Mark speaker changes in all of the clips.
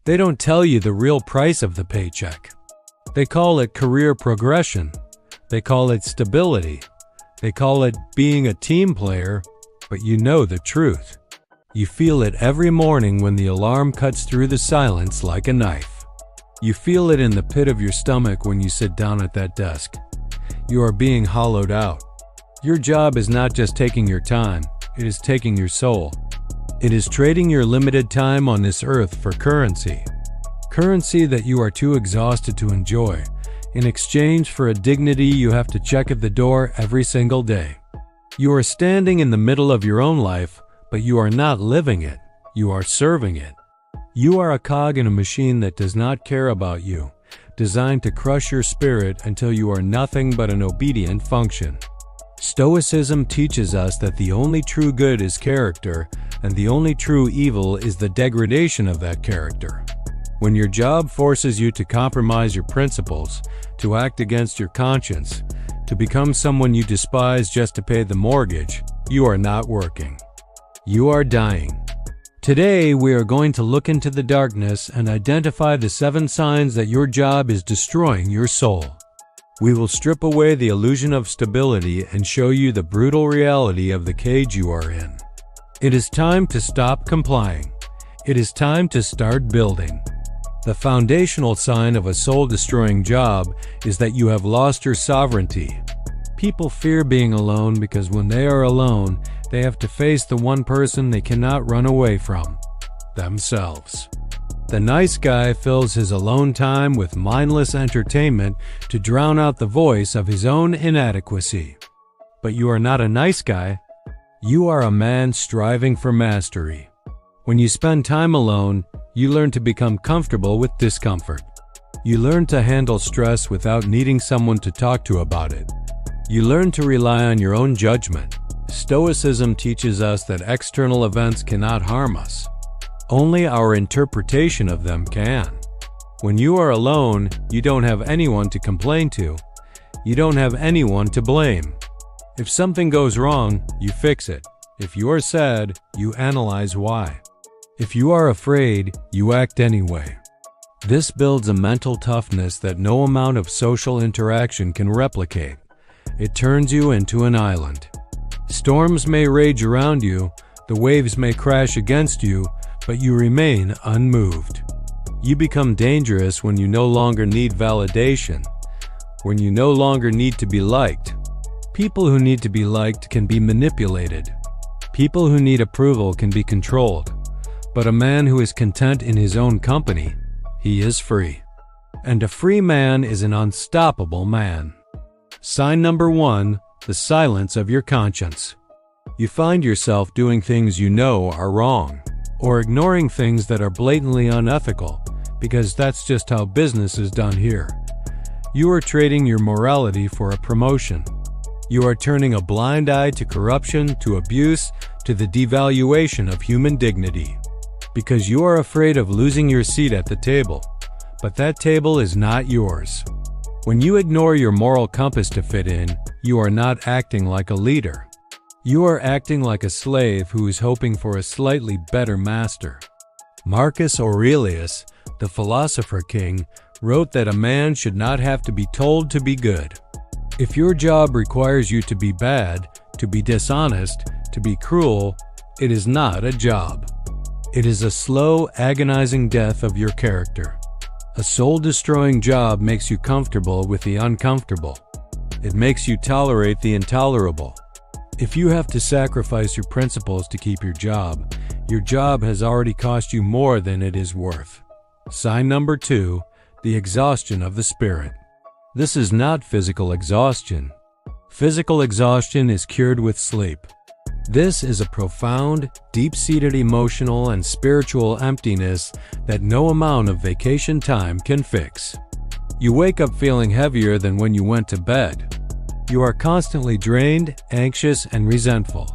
Speaker 1: They don't tell you the real price of the paycheck. They call it career progression. They call it stability. They call it being a team player, but you know the truth. You feel it every morning when the alarm cuts through the silence like a knife. You feel it in the pit of your stomach when you sit down at that desk. You are being hollowed out. Your job is not just taking your time, it is taking your soul. It is trading your limited time on this earth for currency. Currency that you are too exhausted to enjoy, in exchange for a dignity you have to check at the door every single day. You are standing in the middle of your own life, but you are not living it, you are serving it. You are a cog in a machine that does not care about you, designed to crush your spirit until you are nothing but an obedient function. Stoicism teaches us that the only true good is character, and the only true evil is the degradation of that character. When your job forces you to compromise your principles, to act against your conscience, to become someone you despise just to pay the mortgage, you are not working. You are dying. Today, we are going to look into the darkness and identify the 7 signs that your job is destroying your soul. We will strip away the illusion of stability and show you the brutal reality of the cage you are in. It is time to stop complying. It is time to start building. The foundational sign of a soul-destroying job is that you have lost your sovereignty. People fear being alone because when they are alone, they have to face the one person they cannot run away from, themselves. The nice guy fills his alone time with mindless entertainment to drown out the voice of his own inadequacy. But you are not a nice guy. You are a man striving for mastery. When you spend time alone, you learn to become comfortable with discomfort. You learn to handle stress without needing someone to talk to about it. You learn to rely on your own judgment. Stoicism teaches us that external events cannot harm us. Only our interpretation of them can. When you are alone, you don't have anyone to complain to. You don't have anyone to blame. If something goes wrong, you fix it. If you are sad, you analyze why. If you are afraid, you act anyway. This builds a mental toughness that no amount of social interaction can replicate. It turns you into an island. Storms may rage around you, the waves may crash against you, but you remain unmoved. You become dangerous when you no longer need validation, when you no longer need to be liked. People who need to be liked can be manipulated. People who need approval can be controlled. But a man who is content in his own company, he is free. And a free man is an unstoppable man. Sign number 1, the silence of your conscience. You find yourself doing things you know are wrong, or ignoring things that are blatantly unethical, because that's just how business is done here. You are trading your morality for a promotion. You are turning a blind eye to corruption, to abuse, to the devaluation of human dignity. Because you are afraid of losing your seat at the table. But that table is not yours. When you ignore your moral compass to fit in, you are not acting like a leader. You are acting like a slave who is hoping for a slightly better master. Marcus Aurelius, the philosopher king, wrote that a man should not have to be told to be good. If your job requires you to be bad, to be dishonest, to be cruel, it is not a job. It is a slow, agonizing death of your character. A soul-destroying job makes you comfortable with the uncomfortable. It makes you tolerate the intolerable. If you have to sacrifice your principles to keep your job has already cost you more than it is worth. Sign number 2, the exhaustion of the spirit. This is not physical exhaustion. Physical exhaustion is cured with sleep. This is a profound, deep-seated emotional and spiritual emptiness that no amount of vacation time can fix. You wake up feeling heavier than when you went to bed. You are constantly drained, anxious, and resentful.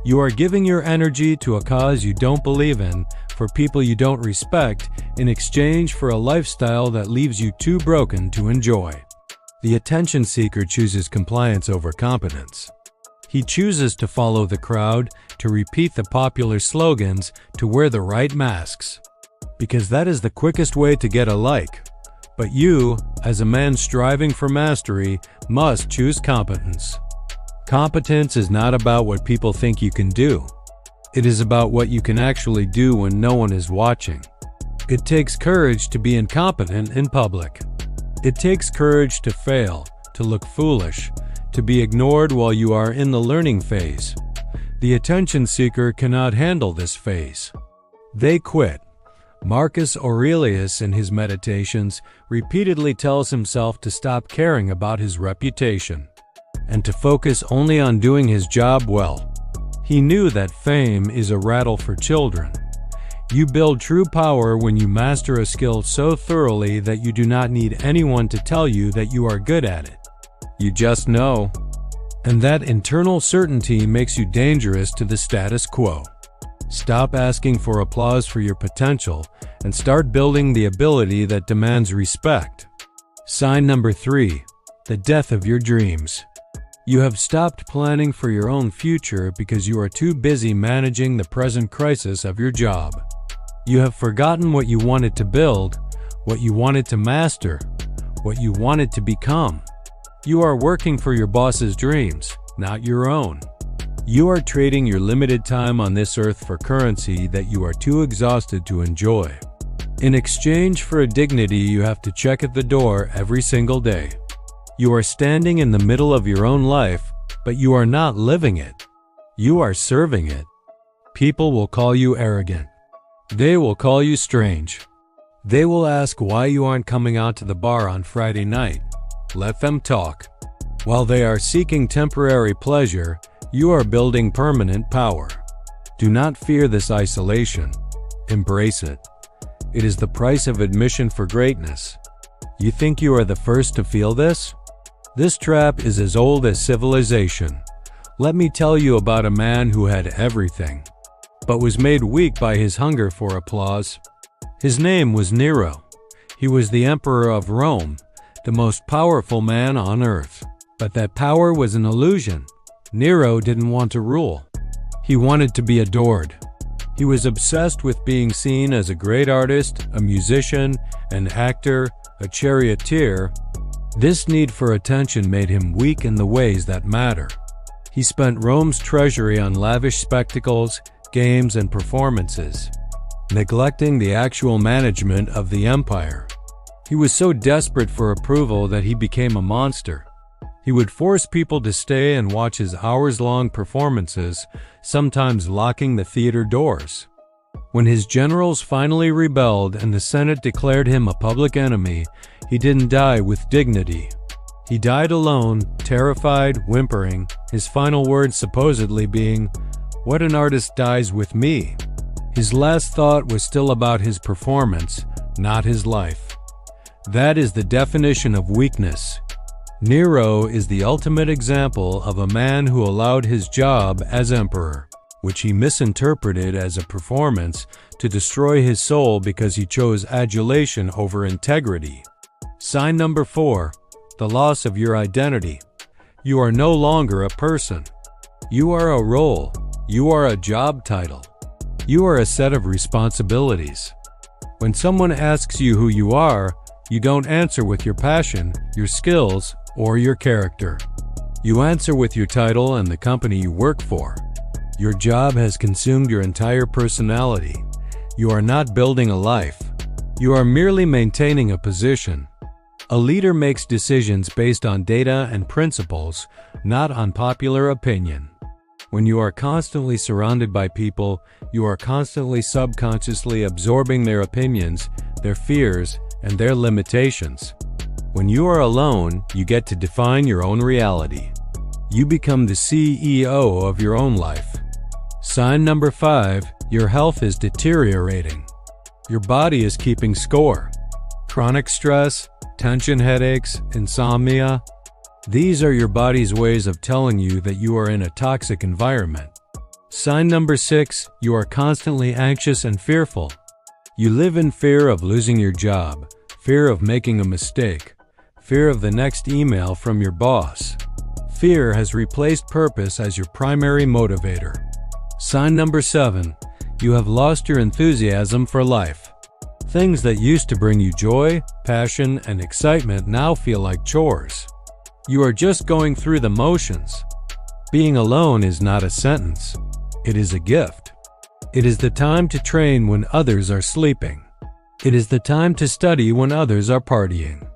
Speaker 1: You are giving your energy to a cause you don't believe in, for people you don't respect, in exchange for a lifestyle that leaves you too broken to enjoy. The attention seeker chooses compliance over competence. He chooses to follow the crowd, to repeat the popular slogans, to wear the right masks. because that is the quickest way to get a like. But you, as a man striving for mastery, must choose competence. Competence is not about what people think you can do. It is about what you can actually do when no one is watching. It takes courage to be incompetent in public. It takes courage to fail, to look foolish, to be ignored while you are in the learning phase. The attention seeker cannot handle this phase. They quit. Marcus Aurelius, in his Meditations, repeatedly tells himself to stop caring about his reputation and to focus only on doing his job well. He knew that fame is a rattle for children. You build true power when you master a skill so thoroughly that you do not need anyone to tell you that you are good at it. You just know. And that internal certainty makes you dangerous to the status quo. Stop asking for applause for your potential and start building the ability that demands respect. Sign number 3, the death of your dreams. You have stopped planning for your own future because you are too busy managing the present crisis of your job. You have forgotten what you wanted to build, what you wanted to master, what you wanted to become. You are working for your boss's dreams, not your own. You are trading your limited time on this earth for currency that you are too exhausted to enjoy. In exchange for a dignity you have to check at the door every single day. You are standing in the middle of your own life, but you are not living it. You are serving it. People will call you arrogant. They will call you strange. They will ask why you aren't coming out to the bar on Friday night. Let them talk. While they are seeking temporary pleasure, you are building permanent power. Do not fear this isolation. Embrace it. It is the price of admission for greatness. You think you are the first to feel this? This trap is as old as civilization. Let me tell you about a man who had everything, but was made weak by his hunger for applause. His name was Nero. He was the emperor of Rome, the most powerful man on earth. But that power was an illusion. Nero didn't want to rule. He wanted to be adored. He was obsessed with being seen as a great artist, a musician, an actor, a charioteer. This need for attention made him weak in the ways that matter. He spent Rome's treasury on lavish spectacles, games, and performances, neglecting the actual management of the empire. He was so desperate for approval that he became a monster. He would force people to stay and watch his hours-long performances, sometimes locking the theater doors. When his generals finally rebelled and the Senate declared him a public enemy, he didn't die with dignity. He died alone, terrified, whimpering, his final words supposedly being, "What an artist dies with me." His last thought was still about his performance, not his life. That is the definition of weakness. Nero is the ultimate example of a man who allowed his job as emperor, which he misinterpreted as a performance, to destroy his soul because he chose adulation over integrity. Sign number 4, the loss of your identity. You are no longer a person. You are a role. You are a job title. You are a set of responsibilities. When someone asks you who you are, you don't answer with your passion, your skills, or your character. You answer with your title and the company you work for. Your job has consumed your entire personality. You are not building a life. You are merely maintaining a position. A leader makes decisions based on data and principles, not on popular opinion. When you are constantly surrounded by people, you are constantly subconsciously absorbing their opinions, their fears, and their limitations. When you are alone, you get to define your own reality. You become the CEO of your own life. Sign number 5, your health is deteriorating. Your body is keeping score. Chronic stress, tension headaches, insomnia. These are your body's ways of telling you that you are in a toxic environment. Sign number 6, you are constantly anxious and fearful. You live in fear of losing your job, fear of making a mistake, fear of the next email from your boss. Fear has replaced purpose as your primary motivator. Sign number 7, you have lost your enthusiasm for life. Things that used to bring you joy, passion, and excitement now feel like chores. You are just going through the motions. Being alone is not a sentence. It is a gift. It is the time to train when others are sleeping. It is the time to study when others are partying.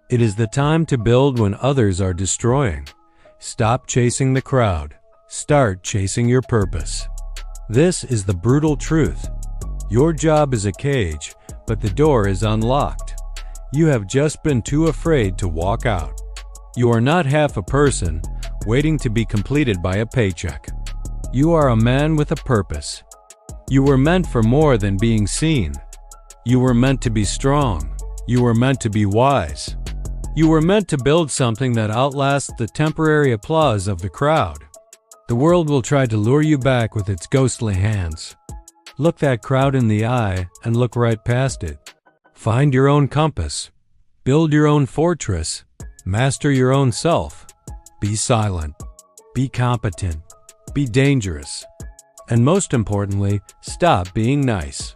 Speaker 1: It is the time to build when others are destroying. Stop chasing the crowd. Start chasing your purpose. This is the brutal truth. Your job is a cage, but the door is unlocked. You have just been too afraid to walk out. You are not half a person waiting to be completed by a paycheck. You are a man with a purpose. You were meant for more than being seen. You were meant to be strong. You were meant to be wise. You were meant to build something that outlasts the temporary applause of the crowd. The world will try to lure you back with its ghostly hands. Look that crowd in the eye and look right past it. Find your own compass. Build your own fortress. Master your own self. Be silent. Be competent. Be dangerous. And most importantly, stop being nice.